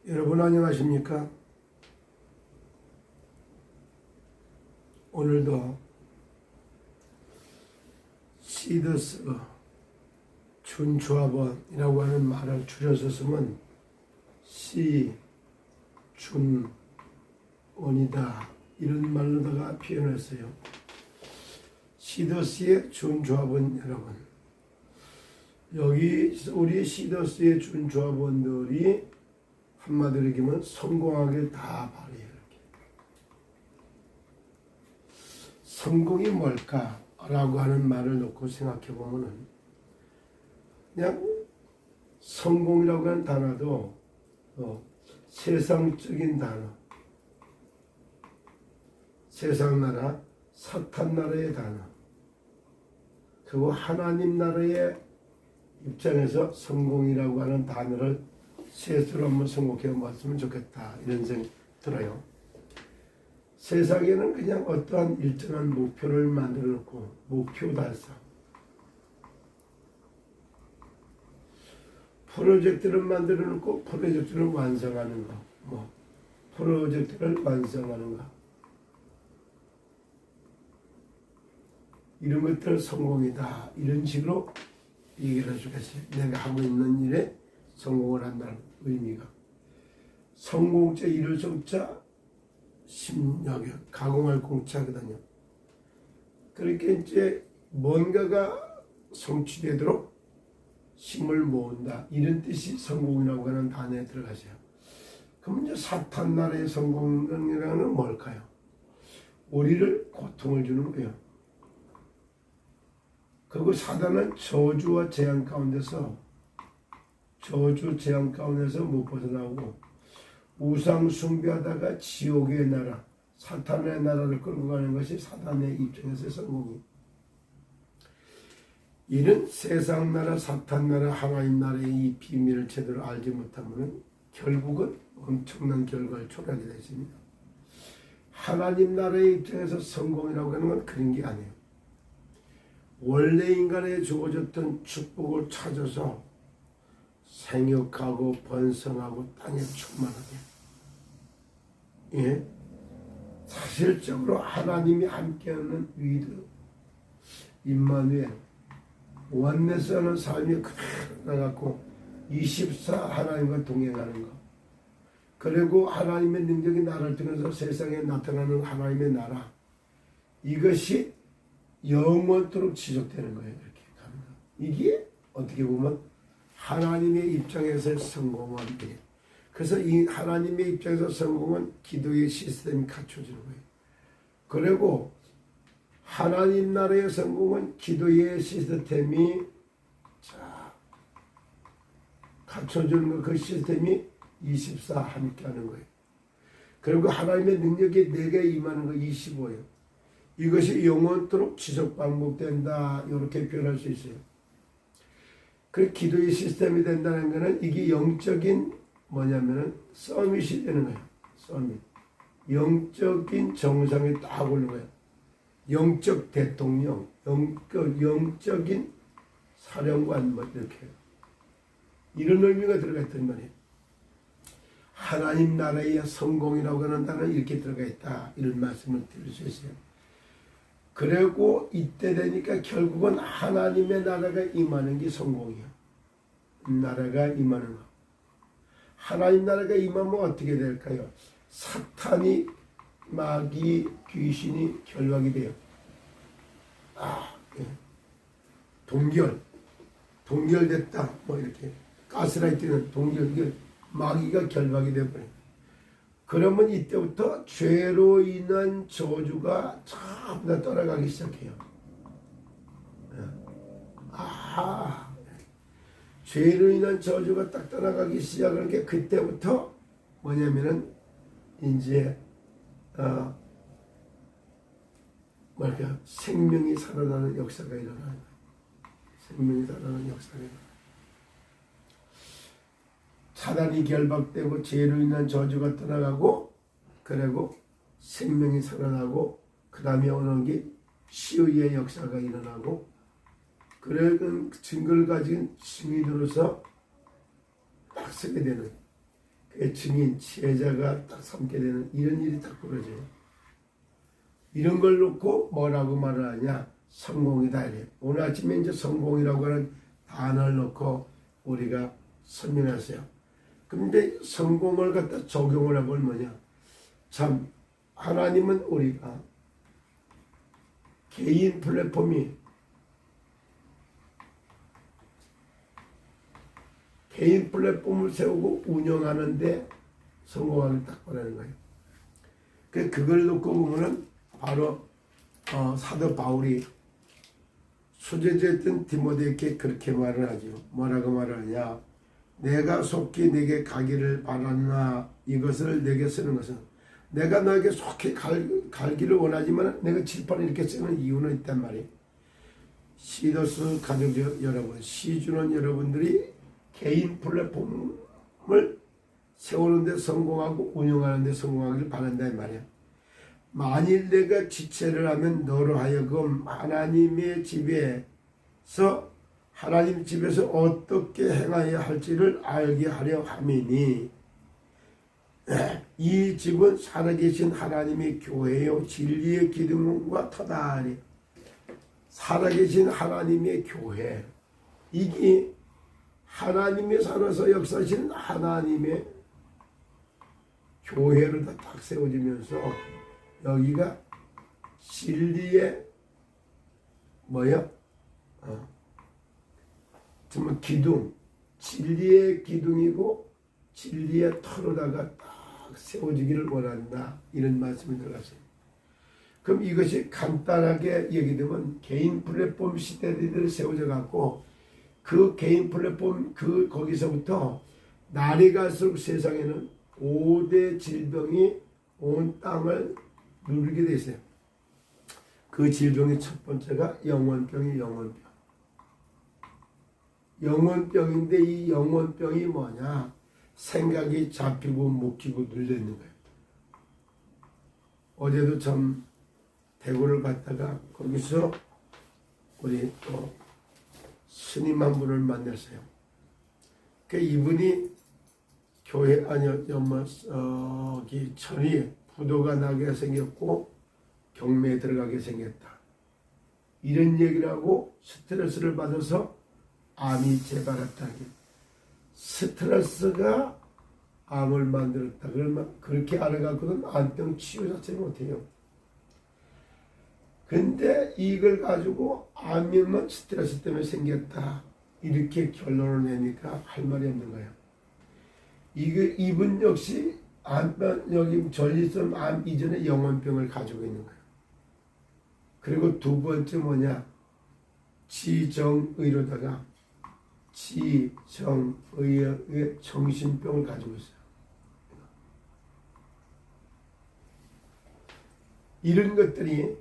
여러분 안녕하십니까? 오늘도 시더스 준조합원이라고 하는 말을 줄여서 쓰면 시준원이다 이런 말로다가 표현했어요. 시더스의 준조합원 여러분, 여기 우리 시더스의 준조합원들이 한마디로 얘기하면 성공하길 다 바래요. 이렇게. 성공이 뭘까라고 하는 말을 놓고 생각해 보면은 그냥 성공이라고 하는 단어도 세상적인 단어, 세상 나라, 사탄 나라의 단어, 그리고 하나님 나라의 입장에서 성공이라고 하는 단어를 셋으로 한번 성공해 봤으면 좋겠다 이런 생각이 들어요. 세상에는 그냥 어떠한 일정한 목표를 만들어 놓고 목표 달성, 프로젝트를 만들어 놓고 프로젝트를 완성하는 거, 프로젝트를 완성하는 거, 이런 것들 성공이다 이런 식으로 얘기를 해주겠어요. 내가 하고 있는 일에 성공을 한다는 의미가. 성공자 이룰 성자 심력역 가공할 공짜거든요. 그렇게 이제 뭔가가 성취되도록 힘을 모은다 이런 뜻이 성공이라고 하는 단어에 들어가세요. 그럼 이제 사탄 나라의 성공이라는 건 뭘까요? 우리를 고통을 주는 거예요. 그리고 사단은 저주와 재앙 가운데서 못 벗어나고 우상 숭배하다가 지옥의 나라, 사탄의 나라를 끌고 가는 것이 사단의 입장에서 성공이. 이런 세상 나라, 사탄 나라, 하나님 나라의 이 비밀을 제대로 알지 못하면 결국은 엄청난 결과를 초래하게 되십니다. 하나님 나라의 입장에서 성공이라고 하는 건 그런 게 아니에요. 원래 인간에 주어졌던 축복을 찾아서 생육하고 번성하고 땅에 충만하게. 예? 사실적으로 하나님이 함께하는 위드 임마누엘 원내스 하는 삶이 그대로 나갔고 24 하나님과 동행하는 것, 그리고 하나님의 능력이 나를 통해서 세상에 나타나는 하나님의 나라, 이것이 영원토록 지속되는 거예요. 이렇게 가는 거. 이게 어떻게 보면 하나님의 입장에서 성공은 돼. 그래서 이 하나님의 입장에서 성공은 기도의 시스템이 갖춰지는 거예요. 그리고 하나님 나라의 성공은 기도의 시스템이 갖춰주는 거, 그 시스템이 24 함께 하는 거예요. 그리고 하나님의 능력이 내게 임하는 거 25예요. 이것이 영원토록 지속 반복된다 이렇게 표현할 수 있어요. 그 기도의 시스템이 된다는 것은 이게 영적인 뭐냐면은 서밋이 되는 거예요. 서밋. 영적인 정상에 딱 오는 거예요. 영적 대통령, 영적인 사령관 뭐 이렇게 이런 의미가 들어가 있단 말이에요. 하나님 나라의 성공이라고 하는 단어는 이렇게 들어가 있다 이런 말씀을 드릴 수 있어요. 그리고 이때 되니까 결국은 하나님의 나라가 임하는 게 성공이야. 나라가 임하는 거. 하나님 나라가 임하면 어떻게 될까요? 사탄이, 마귀, 귀신이 결박이 돼요. 예. 동결됐다. 뭐 이렇게 가스라이팅은 동결, 마귀가 결박이 되어버려요. 그러면 이때부터 죄로 인한 저주가 전부 다 떠나가기 시작해요. 죄로 인한 저주가 딱 떠나가기 시작하는 게 그때부터 뭐냐면은 이제 생명이 살아나는 역사가 일어나는 거예요. 생명이 살아나는 역사가 일어나요. 사단이 결박되고 죄로 인한 저주가 떠나가고, 그리고 생명이 살아나고, 그 다음에 오는 게 치유의 역사가 일어나고, 그런 증거를 가진 증인으로서 딱 서게 되는 그 증인, 지혜자가 딱 삼게 되는 이런 일이 딱 벌어져요. 이런 걸 놓고 뭐라고 말을 하냐? 성공이다 이래. 오늘 아침에 이제 성공이라고 하는 단어를 놓고 우리가 설명했어요. 근데 성공을 갖다 적용을 해보면 뭐냐? 참 하나님은 우리가 개인 플랫폼을 세우고 운영하는데 성공하는 딱 보라는 거예요. 그걸 놓고 보면은 바로 사도 바울이 수제자였던 디모데에게 그렇게 말을 하죠. 뭐라고 말을 하냐? 내가 속히 내게 가기를 바랐나 이것을 내게 쓰는 것은 내가 너에게 속히 갈기를 원하지만 내가 칠판을 이렇게 쓰는 이유는 있단 말이에요. 시더스 가족 여러분, 시주는 여러분들이 개인 플랫폼을 세우는데 성공하고 운영하는데 성공하기를 바란다 이 말이야. 만일 내가 지체를 하면 너로 하여금 하나님 집에서 어떻게 행하여야 할지를 알게 하려 함이니 이 집은 살아계신 하나님의 교회요 진리의 기둥과 터다니. 살아계신 하나님의 교회, 이게 하나님이 살아서 역사하신 하나님의 교회로 다 딱 세워지면서 여기가 진리의 정말 기둥, 진리의 기둥이고 진리의 터로다가 딱 세워지기를 원한다 이런 말씀을 들었어요. 그럼 이것이 간단하게 얘기되면 개인 플랫폼 시대들이 세워져 갖고 그 개인 플랫폼 거기서부터 날이 갈수록 세상에는 5대 질병이 온 땅을 누르게 돼 있어요. 그 질병의 첫 번째가 영혼병이 영혼병. 영혼병인데 이 영혼병이 뭐냐? 생각이 잡히고 묶이고 눌려있는 거예요. 어제도 참 대구를 갔다가 거기서 우리 또 스님 한 분을 만났어요. 이분이 교회 전이 부도가 나게 생겼고 경매에 들어가게 생겼다. 이런 얘기를 하고 스트레스를 받아서 암이 재발했다. 스트레스가 암을 만들었다. 그러면 그렇게 알아갖고는 암병 치유 자체를 못해요. 근데 이걸 가지고 암이면 스트레스 때문에 생겼다. 이렇게 결론을 내니까 할 말이 없는 거예요. 이분 역시 암병, 여기 전립선 암 이전에 영혼병을 가지고 있는 거예요. 그리고 두 번째 뭐냐? 지정의로다가 지정의의 정신병을 가지고 있어요. 이런 것들이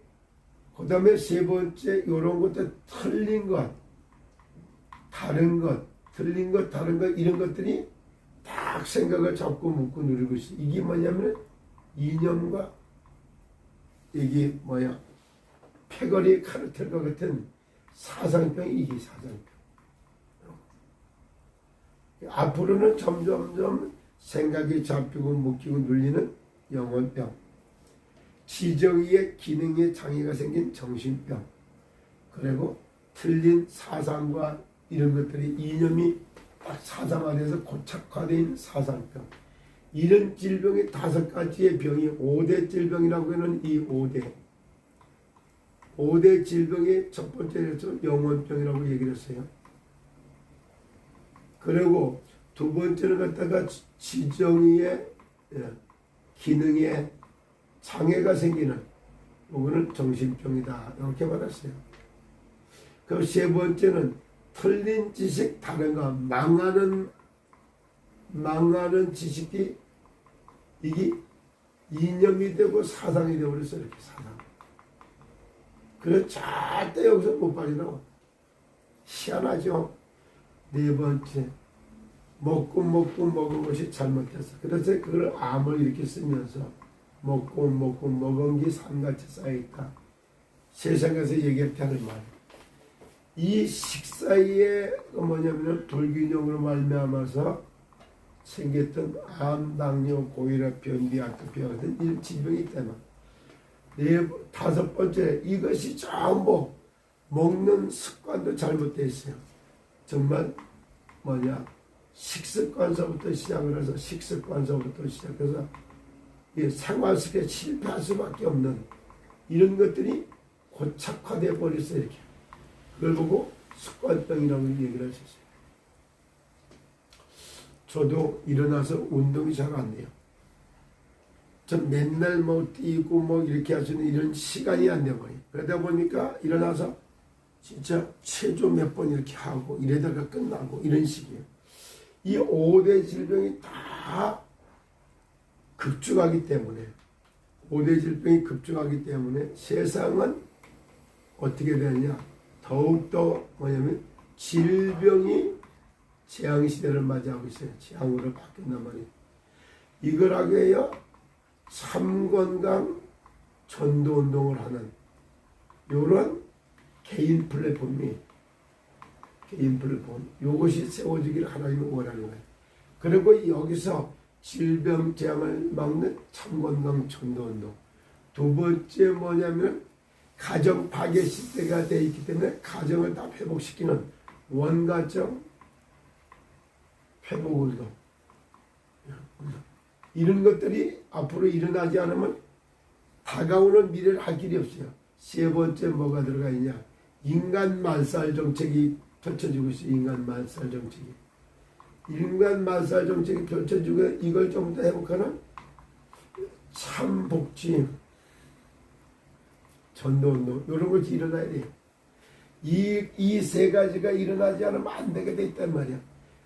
그 다음에 세 번째 이런 것들 틀린 것, 다른 것, 틀린 것, 다른 것 이런 것들이 딱 생각을 잡고 묶고 누리고 있어. 이게 뭐냐면 이념과 이게 패거리 카르텔과 같은 사상병이 이게 사상병. 앞으로는 점점점 생각이 잡히고 묶이고 눌리는 영혼병. 지정의의 기능에 장애가 생긴 정신병. 그리고 틀린 사상과 이런 것들이 이념이 딱 사상화돼서 고착화된 사상병. 이런 질병이 5가지의 병이 5대 질병이라고 하는 이 5대 질병의 첫 번째는 영혼병이라고 얘기를 했어요. 그리고 두 번째는 갖다가 지정의의 기능에 장애가 생기는 이거는 정신병이다. 이렇게 말했어요. 그리고 세 번째는 틀린 지식, 다른 거, 망하는 지식이 이게 이념이 되고 사상이 되어버렸어. 이렇게 사상. 그래서 절대 여기서 못 빠지나고. 희한하죠. 네 번째, 먹은 것이 잘못됐어. 그래서 그걸 암을 이렇게 쓰면서 먹은 게 산같이 쌓여있다. 세상에서 얘기했다는 말. 이 식사에 뭐냐면 불균형으로 말미암아서 생겼던 암, 당뇨, 고혈압, 변비, 아토피아 같은 이런 질병이 있다면 다섯 번째, 이것이 전부 먹는 습관도 잘못되어 있어요. 정말 식습관서부터 시작을 해서 식습관서부터 시작해서 생활 속에 실패할 수밖에 없는 이런 것들이 고착화되어 버렸어요. 이렇게 그걸 보고 습관병이라고 얘기를 하셨어요. 저도 일어나서 운동이 잘 안 돼요. 전 맨날 뛰고 이렇게 하시는 이런 시간이 안 돼버려요. 그러다 보니까 일어나서 진짜 체조 몇 번 이렇게 하고 이러다가 끝나고 이런 식이에요. 이 5대 질병이 다 급증하기 때문에 5대 질병이 급증하기 때문에 세상은 어떻게 되느냐, 더욱더 질병이 재앙시대를 맞이하고 있어요. 재앙으로 바뀐단 말이에요. 이걸 하기 위하여 참건강 전도운동을 하는 이런 개인 플랫폼 이것이 세워지기를 하나님은 원하는 거예요. 그리고 여기서 질병 재앙을 막는 참건강 전도운동. 두 번째 뭐냐면 가정 파괴 시대가 되어 있기 때문에 가정을 다 회복시키는 원가정 회복운동. 이런 것들이 앞으로 일어나지 않으면 다가오는 미래를 할 길이 없어요. 세 번째 뭐가 들어가 있냐, 인간 말살 정책이 펼쳐지고 있어요. 인간 말살 정책이 펼쳐지고 이걸 좀 더 회복하는 참복지 전도운동 이런 것이 일어나야 돼요. 이 세 가지가 일어나지 않으면 안 되게 돼 있단 말이야.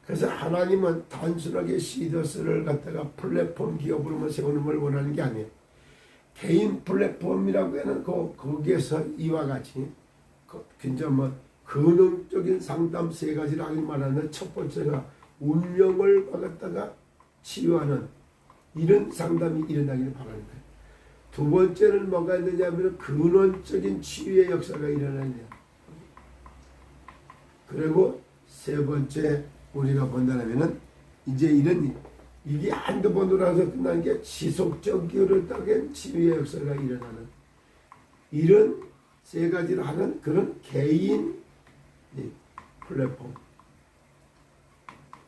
그래서 하나님은 단순하게 시더스를 갖다가 플랫폼 기업으로만 세우는 걸 원하는 게 아니에요. 개인 플랫폼이라고 하는 거기에서 이와 같이 굉장히 근원적인 상담 세 가지를 하길 말하는 첫 번째가 운명을 갖다가 치유하는 이런 상담이 일어나기를 바라는 거예요. 두 번째는 뭐가 있느냐 하면 근원적인 치유의 역사가 일어나냐. 그리고 세 번째 우리가 본다면은 이제 이게 한두 번으로 해서 끝난 게 지속적으로 따른 치유의 역사가 일어나는 이런 세 가지를 하는 그런 개인 플랫폼.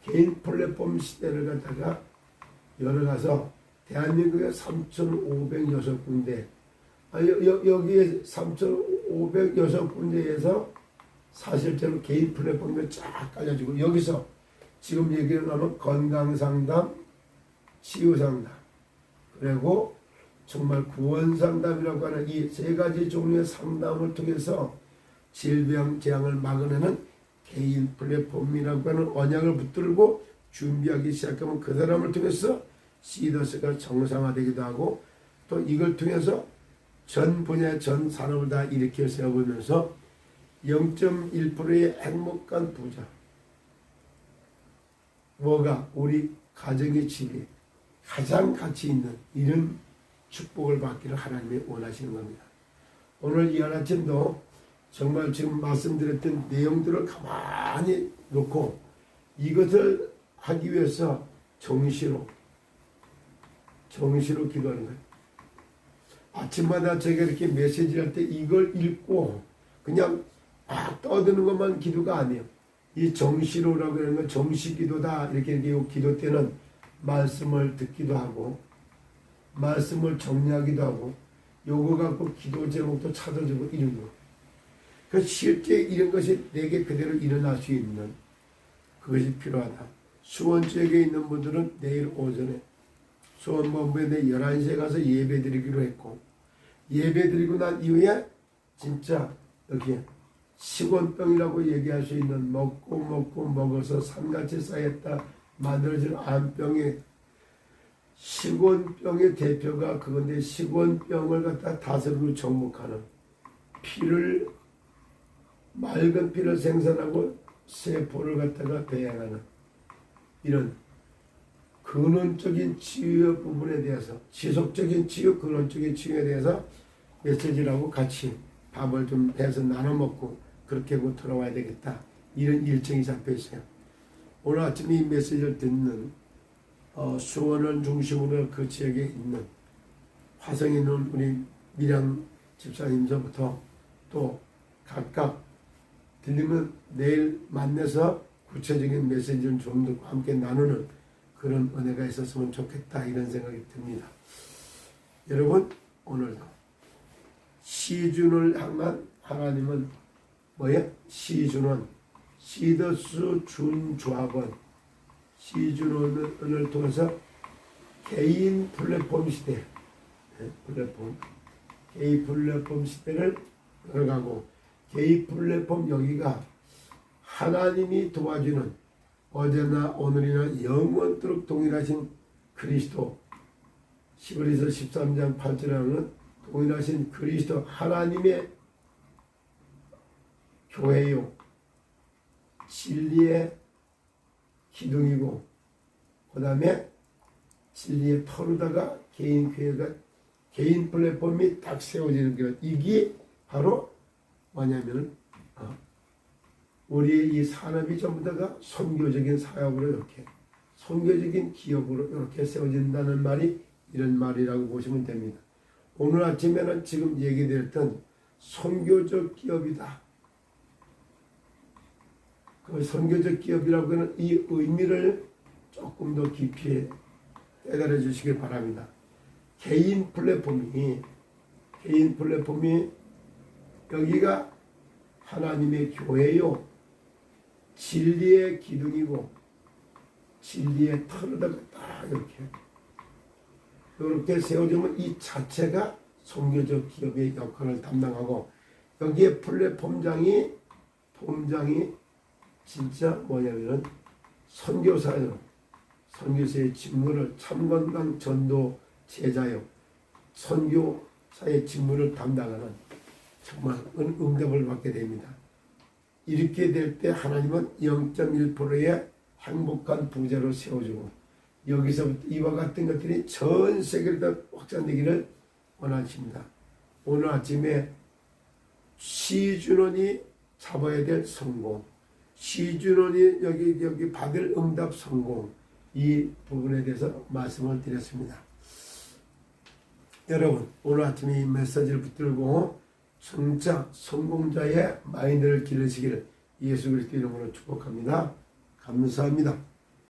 개인 플랫폼 시대를 갖다가 열어가서 대한민국에 3,506군데 여기에 3,506군데에서 사실대로 개인 플랫폼이 쫙 깔려지고 여기서 지금 얘기를 하면 건강상담, 치유상담 그리고 정말 구원상담이라고 하는 이 세 가지 종류의 상담을 통해서 질병 재앙을 막아내는 개인 플랫폼이라고 하는 언약을 붙들고 준비하기 시작하면 그 사람을 통해서 시더스가 정상화되기도 하고 또 이걸 통해서 전 분야 전 산업을 다 일으켜 세워보면서 0.1%의 행복한 부자 뭐가 우리 가정의 집이 가장 가치 있는 이런 축복을 받기를 하나님이 원하시는 겁니다. 오늘 이 아침도 정말 지금 말씀드렸던 내용들을 가만히 놓고 이것을 하기 위해서 정시로 기도하는 거예요. 아침마다 제가 이렇게 메시지를 할 때 이걸 읽고 그냥 막 떠드는 것만 기도가 아니에요. 이 정시로라고 하는 건 정시기도다 이렇게 기도 때는 말씀을 듣기도 하고 말씀을 정리하기도 하고 요거 갖고 기도 제목도 찾아주고 이런 거. 그 실제 이런 것이 내게 그대로 일어날 수 있는 그것이 필요하다. 수원지역에 있는 분들은 내일 오전에 수원본부에 11시에 가서 예배 드리기로 했고 예배 드리고 난 이후에 진짜 여기에 식원병이라고 얘기할 수 있는 먹어서 산같이 쌓였다 만들어진 암병의 식원병의 대표가 그건데 식원병을 갖다 다스리고 정복하는 맑은 피를 생산하고 세포를 갖다가 배양하는 이런 근원적인 치유 부분에 대해서 지속적인 치유, 근원적인 치유에 대해서 메시지라고 같이 밥을 좀 해서 나눠 먹고 그렇게 하고 돌아와야 되겠다. 이런 일정이 잡혀 있어요. 오늘 아침 이 메시지를 듣는 수원을 중심으로 그 지역에 있는 화성에 있는 우리 미량 집사님서부터 또 각각 들리면 내일 만나서 구체적인 메시지를 좀 더 함께 나누는 그런 은혜가 있었으면 좋겠다 이런 생각이 듭니다. 여러분 오늘도 시준을 향한 하나님은 뭐예요? 시준은 시더스 준조합원 시준원을 통해서 개인 플랫폼 시대 개인 플랫폼 시대를 열어가고 개인 플랫폼 여기가 하나님이 도와주는 어제나 오늘이나 영원토록 동일하신 그리스도 히브리서 13장 8절에 하는 동일하신 그리스도 하나님의 교회요 진리의 기둥이고 그 다음에 진리의 터루다가 개인 교회가 개인 플랫폼이 딱 세워지는 것 이게 바로 뭐냐면 우리의 이 산업이 전부 다가 선교적인 사역으로 이렇게 선교적인 기업으로 이렇게 세워진다는 말이 이런 말이라고 보시면 됩니다. 오늘 아침에는 지금 얘기드렸던 선교적 기업이다. 그 선교적 기업이라고 하는 이 의미를 조금 더 깊이 깨달아 주시길 바랍니다. 개인 플랫폼이 여기가 하나님의 교회요 진리의 기둥이고 진리의 터르다가 딱 이렇게 세워지면 이 자체가 선교적 기업의 역할을 담당하고 여기에 플랫폼장이 진짜 뭐냐면은 선교사요 선교사의 직무를 참건강 전도 제자요 선교사의 직무를 담당하는 정말 응답을 받게 됩니다. 이렇게 될 때 하나님은 0.1%의 행복한 부자로 세워주고 여기서부터 이와 같은 것들이 전 세계로 다 확산되기를 원하십니다. 오늘 아침에 시준원이 잡아야 될 성공 시준원이 여기 받을 응답 성공 이 부분에 대해서 말씀을 드렸습니다. 여러분 오늘 아침에 이 메시지를 붙들고 성자 성공자의 마인드를 기르시기를 예수 그리스도 이름으로 축복합니다. 감사합니다.